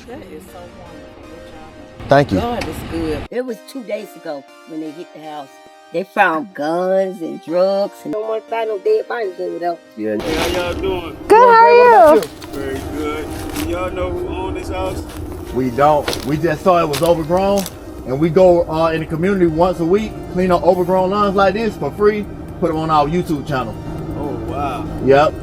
That is so wonderful. Good job. Thank you. God is good. It was 2 days ago when they hit the house. They found guns and drugs and don't want to find no dead bodies over there. Yeah. Hey, how y'all doing? Good, how are you? Very good. Do y'all know who owned this house? We don't. We just saw it was overgrown, and we go in the community once a week, clean up overgrown lawns like this for free, put them on our YouTube channel. Oh, wow. Yep.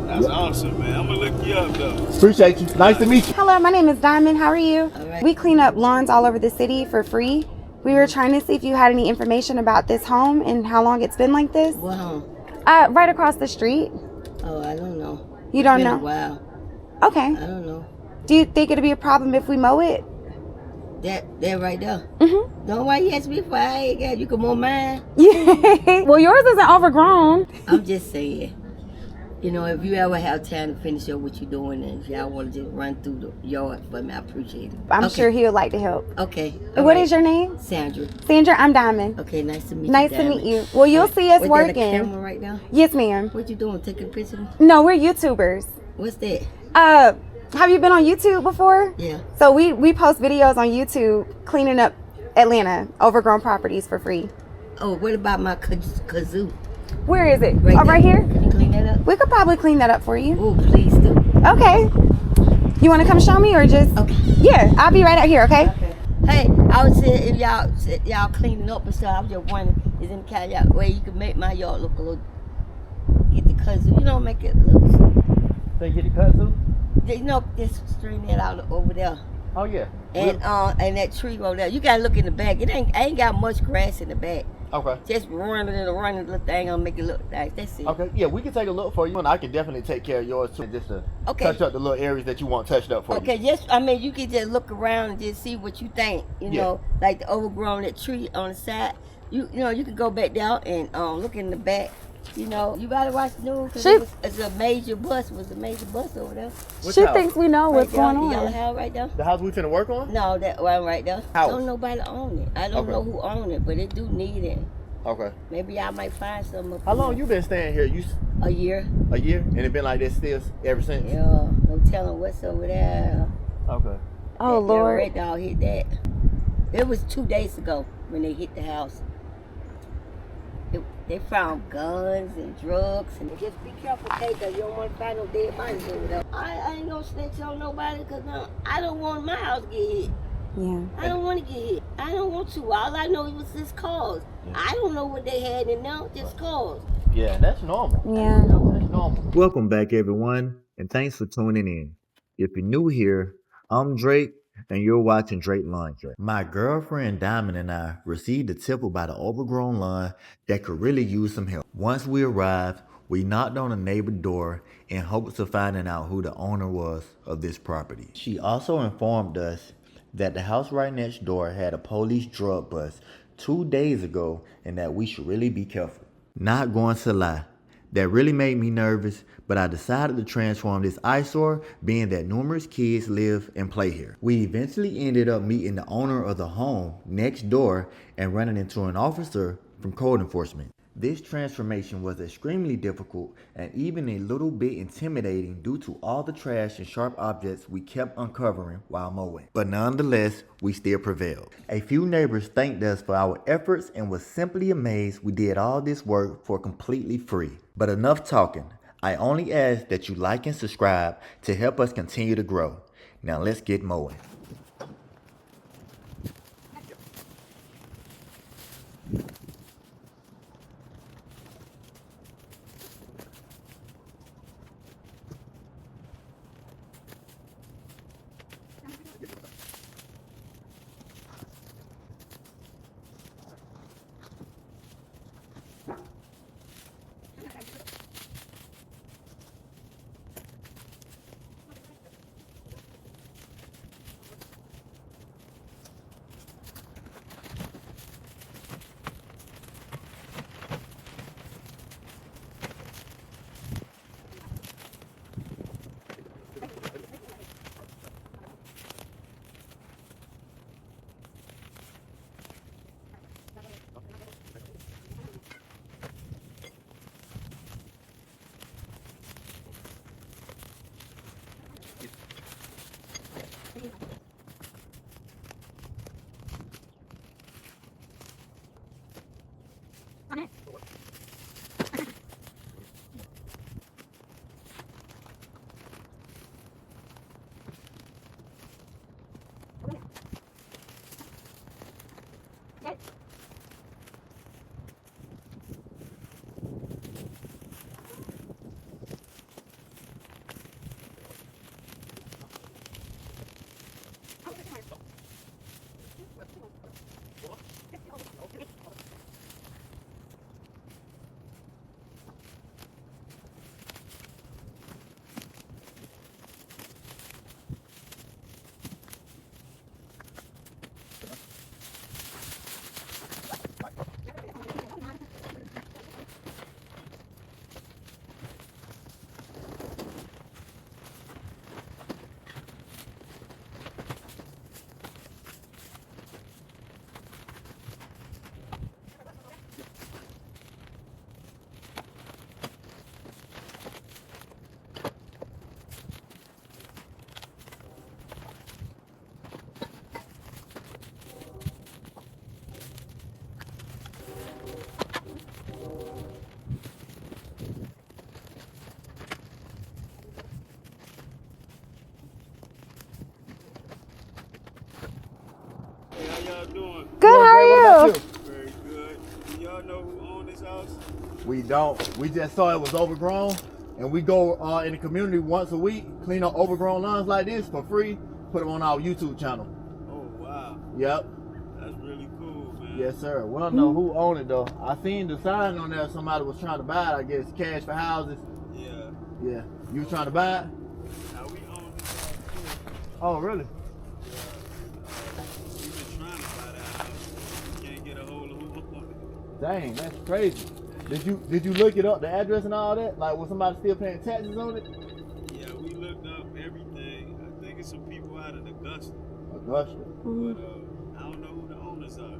That's awesome, man. I'm gonna look you up, though. Appreciate you. Nice to meet you. Hello, my name is Diamond. How are you? All right. We clean up lawns all over the city for free. We were trying to see if you had any information about this home and how long it's been like this. Wow. Right across the street. Oh, I don't know. You don't It's been know? a while. Okay. I don't know. Do you think it'll be a problem if we mow it? That right there. Mm-hmm. Don't why you ask me for I ain't got you can mow mine. Yeah. Well, yours isn't overgrown. I'm just saying. You know, if you ever have time to finish up what you're doing and if y'all want to just run through the yard for me, I appreciate it. I'm Okay. sure he would like to help. Okay. What is your name? Sandra. Sandra, I'm Diamond. Okay, nice to meet you. Nice to Diamond. meet you. Well, you'll see us Wait, working. There a camera right now? Yes, ma'am. What you doing? Taking a picture? No, we're YouTubers. What's that? Have you been on YouTube before? Yeah. So we post videos on YouTube cleaning up Atlanta overgrown properties for free. Oh, what about my kazoo? Where is it? Right Oh, right there. here? Can you clean that up? We could probably clean that up for you. Oh, please do. Okay. You want to come show me or just? Okay. Yeah, I'll be right out here, okay? Hey, I was saying if y'all cleaning up and stuff, I was just wondering, is any kind of way you can make my yard look a little, get the kazoo, you know, make it look, Think you get the kudzu? you know, just string that out over there. Oh yeah. And that tree over there, you gotta look in the back. I ain't got much grass in the back. Okay. Just running the little thing, gonna make it look nice. That's it. Okay. Yeah, we can take a look for you, and I can definitely take care of yours too, just to Okay. touch up the little areas that you want touched up for you. Okay, just I mean you can just look around and just see what you think. You Yeah. know, like the overgrown that tree on the side. You know you can go back down and look in the back. You know, you gotta watch the news because it's a major bus. Was a major bus over there. Which She house? thinks we know what's Right going there, the yellow on. house right there. The house we finna work on? No, that one right there. House. Don't nobody own it. I don't Okay. know who own it, but it do need it. Okay. Maybe I might find something. Up How long there. you been staying here? A year. A year? And it been like this still ever since? Yeah, no telling what's over there. Okay. Oh, That Lord. red dog hit that. It was 2 days ago when they hit the house. They found guns and drugs and just be careful, Kate, because you don't want to find no dead bodies over there. I ain't gonna snitch on nobody because I don't want my house to get hit. Yeah. I don't want to get hit. I don't want to. All I know was this cause. I don't know what they had in there, just cause. Yeah, that's normal. Yeah. That's normal. Welcome back, everyone, and thanks for tuning in. If you're new here, I'm Drake, and you're watching Drake Laundry. My girlfriend Diamond and I received a tip about an overgrown lawn that could really use some help. Once we arrived, we knocked on a neighbor's door in hopes of finding out who the owner was of this property. She also informed us that the house right next door had a police drug bust 2 days ago and that we should really be careful. Not going to lie, that really made me nervous, but I decided to transform this eyesore, being that numerous kids live and play here. We eventually ended up meeting the owner of the home next door and running into an officer from code enforcement. This transformation was extremely difficult and even a little bit intimidating due to all the trash and sharp objects we kept uncovering while mowing. But nonetheless, we still prevailed. A few neighbors thanked us for our efforts and was simply amazed we did all this work for completely free. But enough talking. I only ask that you like and subscribe to help us continue to grow. Now let's get mowing. y'all doing? Good, how are you? Very good. Do y'all know who owns this house? We don't. We just saw it was overgrown, and we go in the community once a week, clean up overgrown lawns like this for free, put them on our YouTube channel. Oh, wow. Yep. That's really cool, man. Yes, sir. We don't know who owned it, though. I seen the sign on there. Somebody was trying to buy it, I guess, cash for houses. Yeah. Yeah. You was trying to buy it? Now we own this house, too. Oh, really? We've been trying to buy that house. We can't get a hold of who owns it. Dang, that's crazy. Did you look it up, the address and all that? Like, was somebody still paying taxes on it? Yeah, we looked up everything. I think it's some people out in Augusta. Augusta. But I don't know who the owners are.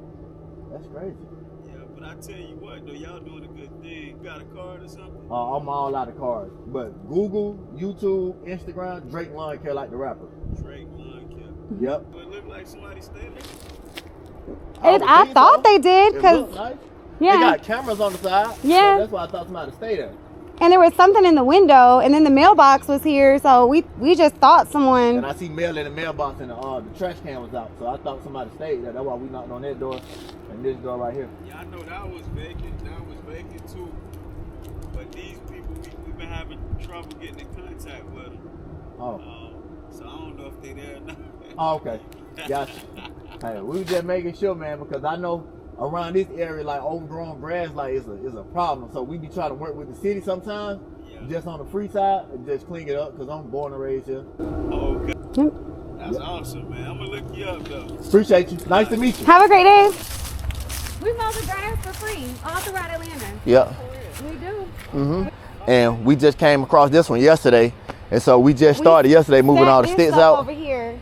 That's crazy. Yeah, but I tell you what, though, y'all doing a good thing. You got a card or something? I'm all out of cards. But Google, YouTube, Instagram, Drake Lawn Care like the rapper. Drake Lawn Care. Yep. But it looked like somebody stayed there. I thought they did, It because, looked nice. yeah. They got cameras on the side. Yeah. So that's why I thought somebody stayed there. And there was something in the window, and then the mailbox was here, so we just thought someone. And I see mail in the mailbox, and the trash can was out. So I thought somebody stayed there. That's why we knocked on that door and this door right here. Yeah, I know that was vacant. That was vacant too. But these people, we've been having trouble getting in contact with them. Oh. So I don't know if they there or not. Oh, okay. Gotcha. Hey, we were just making sure, man, because I know around this area, like overgrown grass, like is a problem. So we be trying to work with the city sometimes, just on the free side, and just clean it up. Cause I'm born and raised here. Oh, okay. Yep. That's awesome, man. I'm gonna look you up though. Appreciate you. Nice to meet you. Have a great day. We mow the grass for free all throughout Atlanta. Yeah. We do. And we just came across this one yesterday, and so we just started yesterday moving all the sticks out. Over here,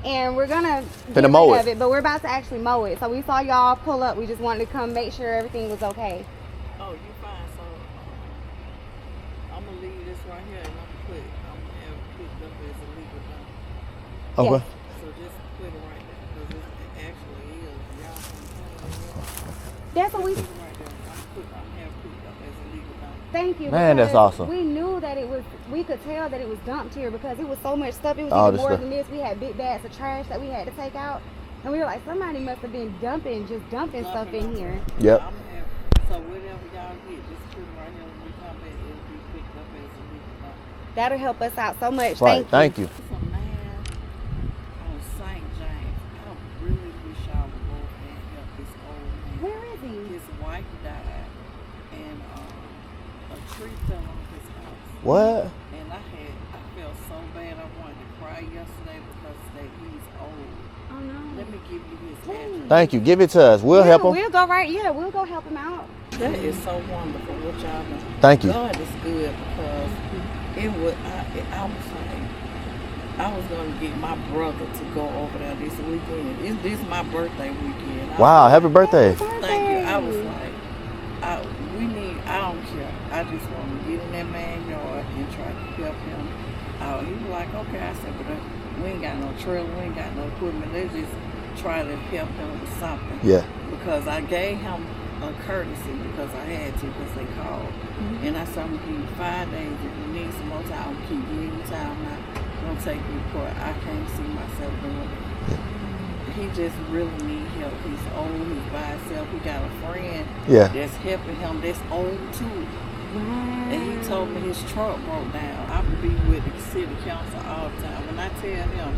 and we're gonna Finna get mow rid it. of it, but we're about to actually mow it. So we saw y'all pull up. We just wanted to come make sure everything was okay. Oh, you fine. So I'm gonna leave this right here, and I'm gonna have it picked up as illegal dump. Okay. Yes. So just put it right there because it actually is. Y'all That's what we. put it right there. I'm have picked up as illegal dump. Thank you. Man, that's because awesome. We knew that it was. We could tell that it was dumped here because it was so much stuff. It was All even this more stuff. than this. We had big bags of trash that we had to take out, and we were like, somebody must have been dumping stuff in here. Yep. I'm have so whatever y'all get, just put it right here. When we come back, it'll be picked up as illegal dump. That'll help us out so much. Right. Thank you. It's a man on St. James. I really wish y'all would go over there and help this old man. Where is he? His wife died, and a tree fell on his house. What? And I felt so bad. I wanted to cry yesterday because he's old. Oh no. Let me give you his address. Thank you. Give it to us. We'll help him. We'll go right. Yeah, we'll go help him out. That is so wonderful what y'all doing. Thank you. God is good because it was. I was like, I was gonna get my brother to go over there this weekend. This is my birthday weekend. Wow. Happy birthday. Thank you. I was like, I don't care. I just want to get in that man's yard and try to help him out. He was like, okay. I said, but we ain't got no trailer, we ain't got no equipment. Let's just try to help him with something. Yeah. Because I gave him a courtesy because I had to because they called. And I said, I'm going to give you 5 days. If you need some more time, I'm going to keep giving you time. I'm not going to take you to court. I can't see myself doing it. He just really need help. He's old. He's by himself. He got a friend that's helping him that's old too. And he told me his truck broke down. I would be with the city council all the time. When I tell him,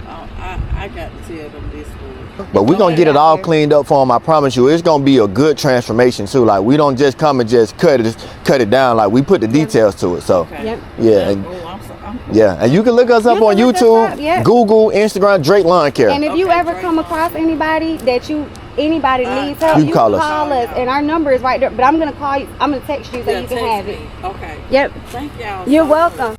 I got to tell them this story. But we're going to get it all cleaned up for him. I promise you. It's going to be a good transformation too. Like, we don't just come and just cut it down. Like, we put the details to it. So, yeah. And, and you can look us up on YouTube, Google, Instagram, Drake Lawn Care. And if you ever come across anybody that anybody needs help, you call call us. And our number is right there. But I'm going to call you. I'm going to text you so you can have it. Okay. Yep. Thank y'all. You're welcome.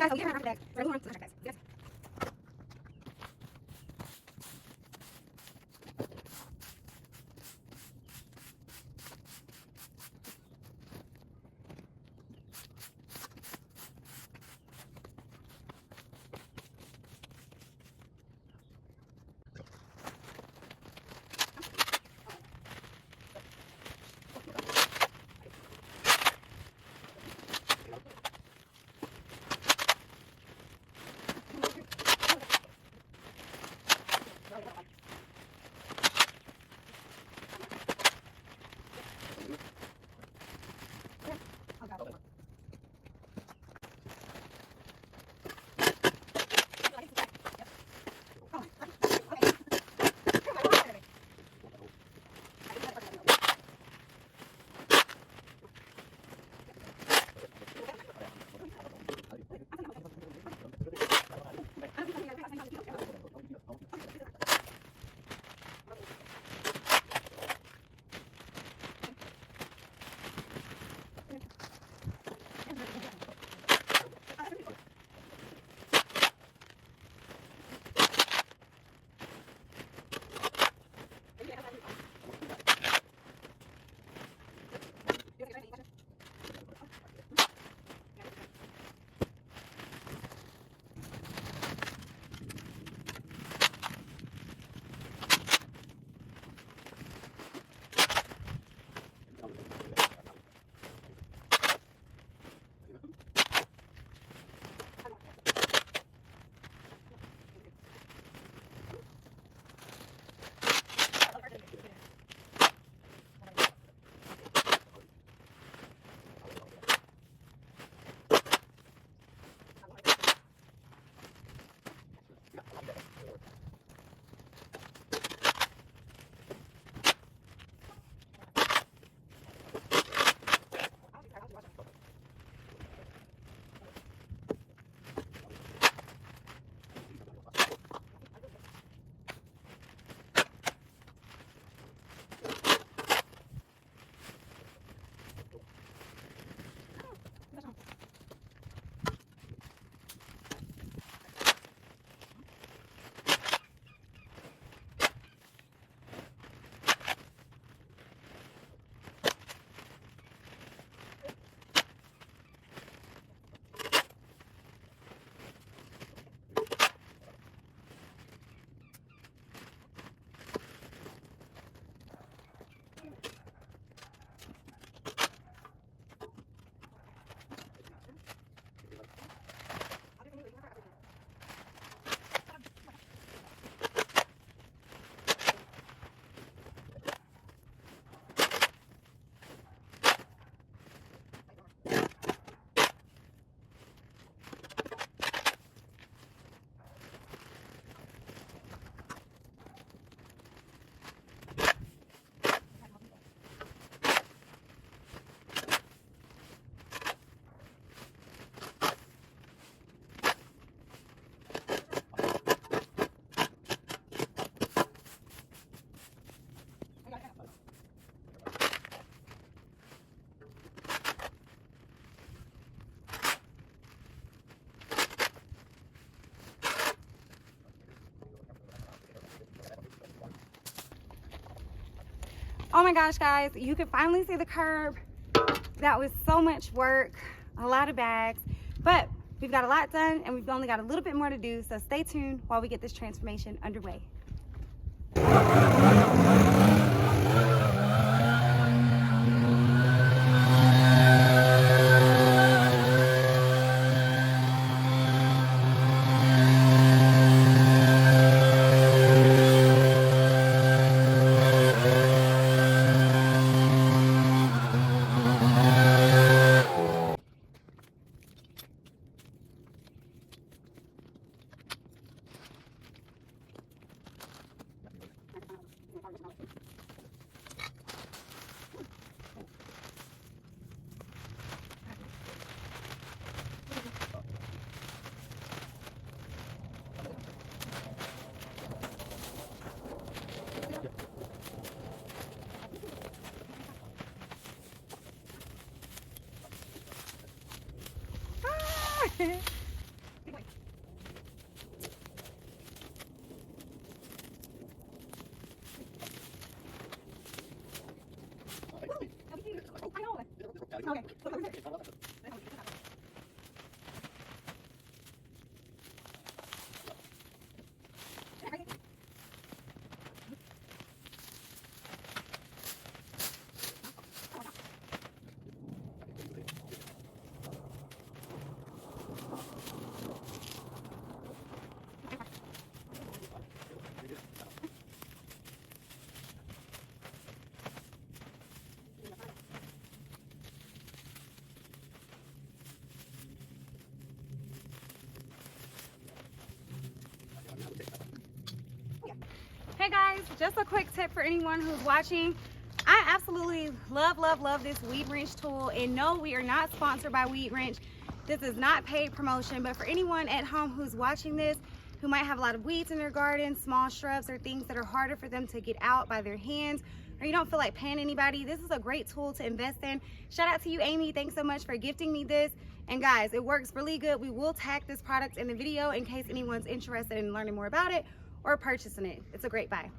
guys, so we get her back. So we're going to the guys. Yes. Oh my gosh, guys, you can finally see the curb. That was so much work, a lot of bags, but we've got a lot done and we've only got a little bit more to do, so stay tuned while we get this transformation underway. Hey guys, just a quick tip for anyone who's watching. I absolutely love this weed wrench tool, and no, we are not sponsored by Weed Wrench. This is not paid promotion, but for anyone at home who's watching this, who might have a lot of weeds in their garden, small shrubs or things that are harder for them to get out by their hands, or you don't feel like paying anybody, this is a great tool to invest in. Shout out to you, Amy. Thanks so much for gifting me this. And guys, it works really good. We will tag this product in the video in case anyone's interested in learning more about it or purchasing it. It's a great buy.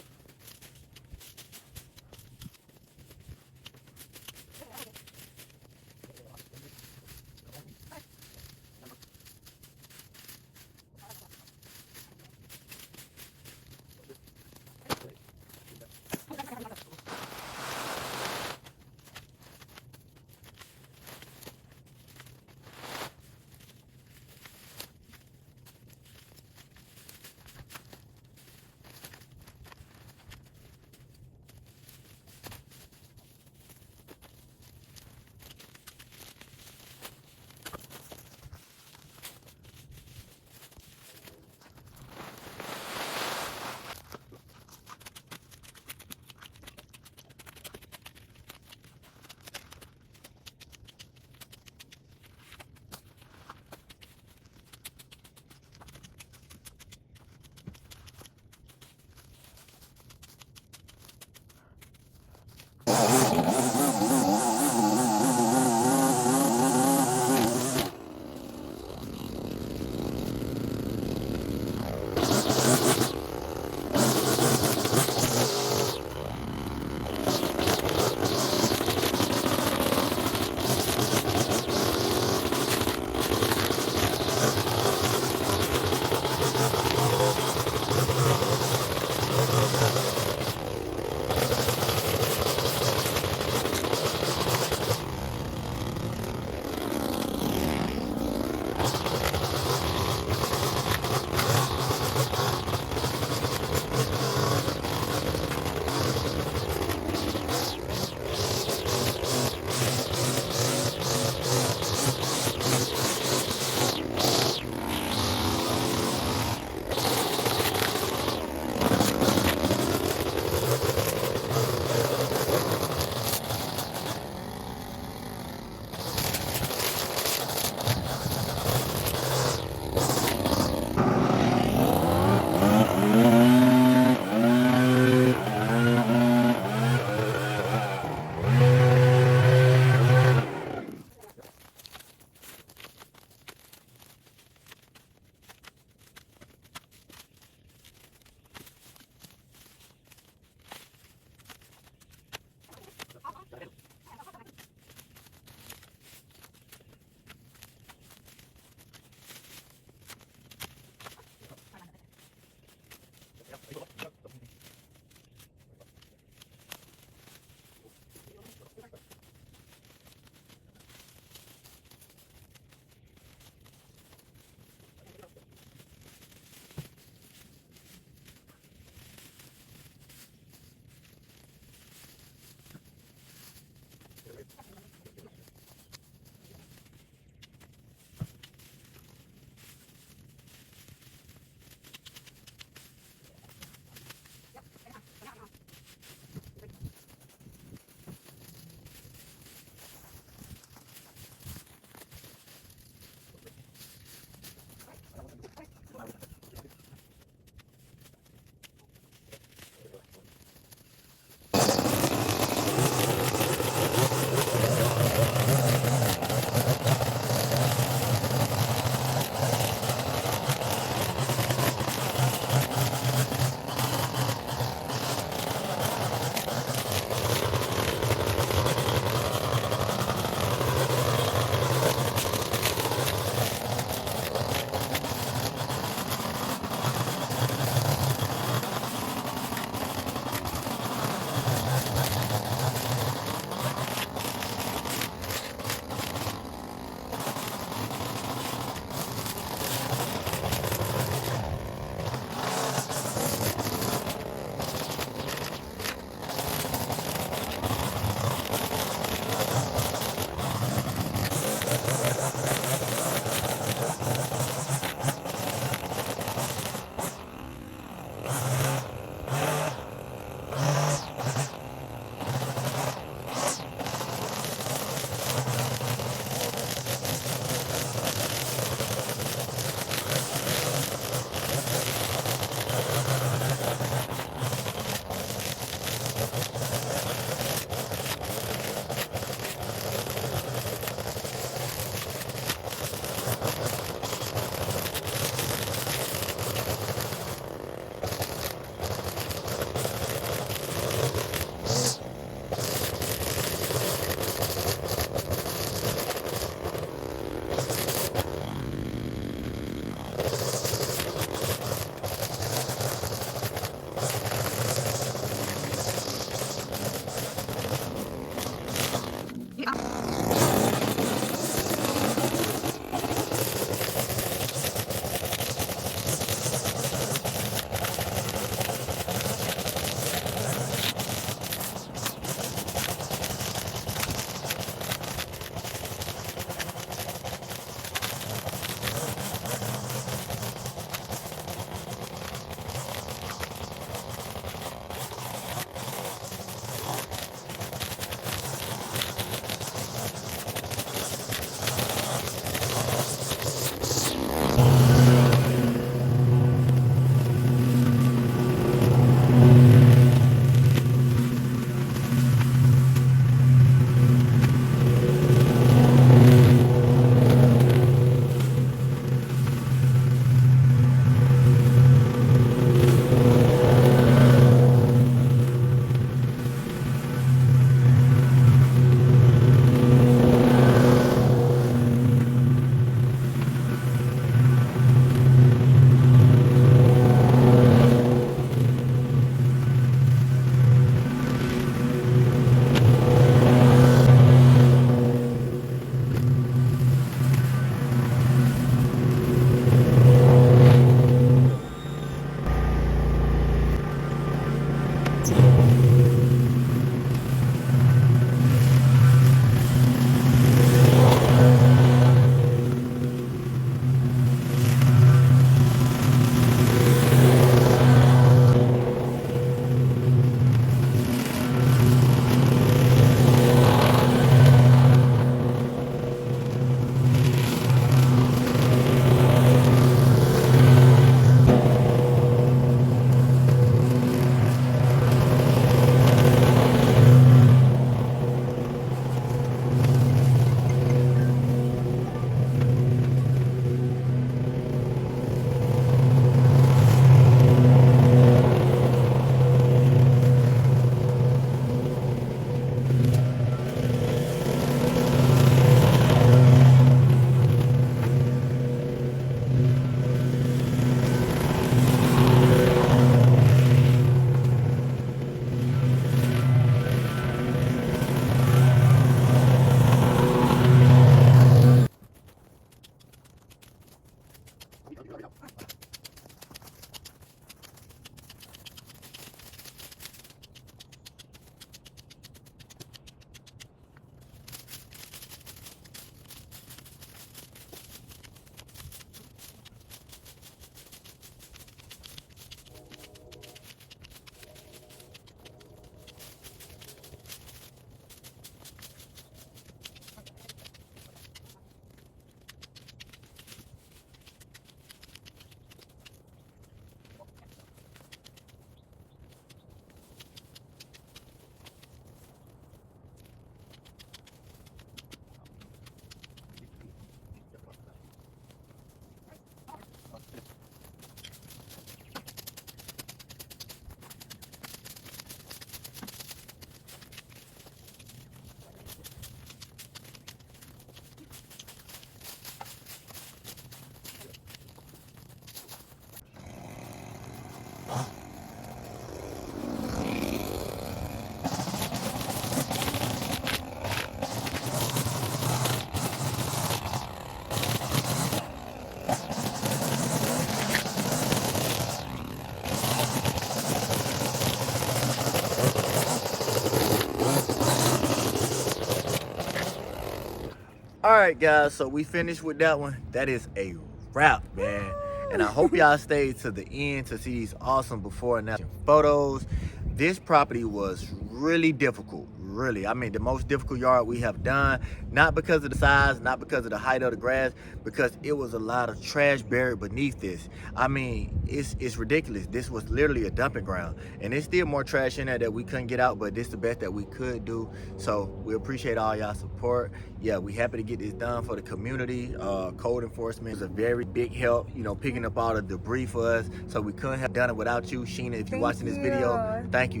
All right, guys, so we finished with that one. That is a wrap, man. And I hope y'all stayed to the end to see these awesome before and after photos. This property was really difficult, really. I mean, the most difficult yard we have done, not because of the size, not because of the height of the grass, because it was a lot of trash buried beneath this. I mean, it's ridiculous. This was literally a dumping ground. And there's still more trash in there that we couldn't get out, but this is the best that we could do. So we appreciate all y'all support. Yeah, we happy to get this done for the community. Code enforcement is a very big help, you know, picking up all the debris for us. So we couldn't have done it without you. Sheena, if you're watching this video, thank you.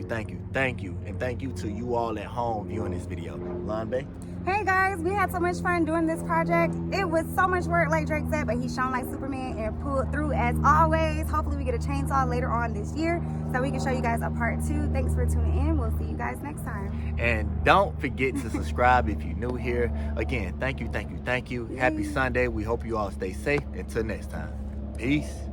And thank you to you all at home viewing this video. Lon Bay. Hey guys, we had so much fun doing this project. It was so much work, like Drake said, but he shone like Superman and pulled through as always. Hopefully we get a chainsaw later on this year so we can show you guys a part 2. Thanks for tuning in. We'll see you guys next time. And don't forget to subscribe if you're new here. Again, thank you. Happy Sunday. We hope you all stay safe. Until next time. Peace.